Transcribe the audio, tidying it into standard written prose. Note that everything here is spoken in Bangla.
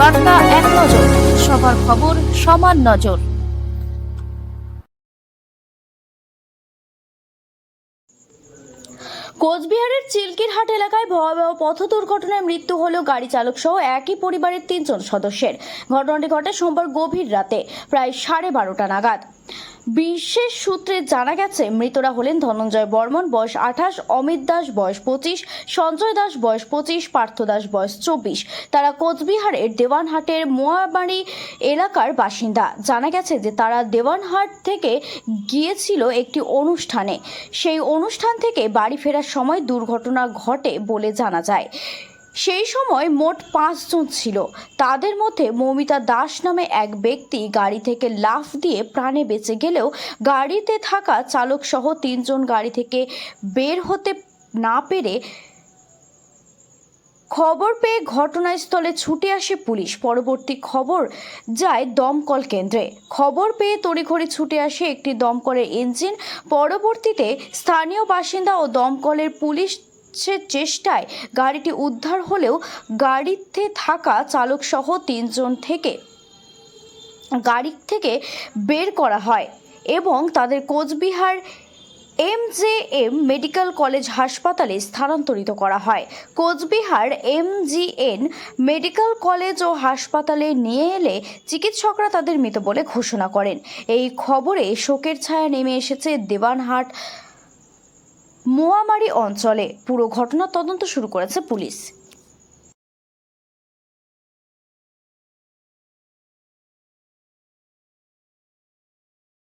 বার্তা এক নজর, সবার খবর সমান নজর। কোচবিহারের চিলকিরহাট এলাকায় ভয়াবহ পথ দুর্ঘটনায় মৃত্যু হলো গাড়ি চালক সহ একই পরিবারের 3 জন সদস্যের। ঘটনাটি ঘটে সোমবার গভীর রাতে প্রায় 12:30 নাগাদ। বিশেষ সূত্রে জানা গেছে, মৃতরা হলেন ধনঞ্জয় বর্মন বয়স 28, অমিত দাস বয়স 25, সঞ্জয় দাস বয়স 25, পার্থ দাস বয়স 24। তারা কোচবিহারের দেওয়ানহাটের মোয়াবাড়ি এলাকার বাসিন্দা। জানা গেছে যে তারা দেওয়ানহাট থেকে গিয়েছিল একটি অনুষ্ঠানে। সেই অনুষ্ঠান থেকে বাড়ি ফেরার সময় দুর্ঘটনা ঘটে বলে জানা যায়। সেই সময় মোট 5 জন ছিল। তাদের মধ্যে মৌমিতা দাস নামে এক ব্যক্তি গাড়ি থেকে লাফ দিয়ে প্রাণে বেঁচে গেলেও গাড়িতে থাকা চালক সহ 3 জন গাড়ি থেকে বের হতে না পেরে খবর পেয়ে ঘটনাস্থলে ছুটে আসে পুলিশ। পরবর্তী খবর যায় দমকল কেন্দ্রে। খবর পেয়ে তড়িঘড়ি ছুটে আসে একটি দমকলের ইঞ্জিন। পরবর্তীতে স্থানীয় বাসিন্দা ও দমকলের পুলিশ চেষ্টায় গাড়িটি উদ্ধার হলেও গাড়িতে থাকা চালক সহ 3 জন থেকে গাড়ি থেকে বের করা হয় এবং তাদের কোচবিহার MJM মেডিকেল কলেজ হাসপাতালে স্থানান্তরিত করা হয়। কোচবিহার MGN মেডিকেল কলেজ ও হাসপাতালে নিয়ে এলে চিকিৎসকরা তাদের মৃত বলে ঘোষণা করেন। এই খবরে শোকের ছায়া নেমে এসেছে দেওয়ানহাট মোয়ামারি অঞ্চলে। পুরো ঘটনার তদন্ত শুরু করেছে পুলিশ।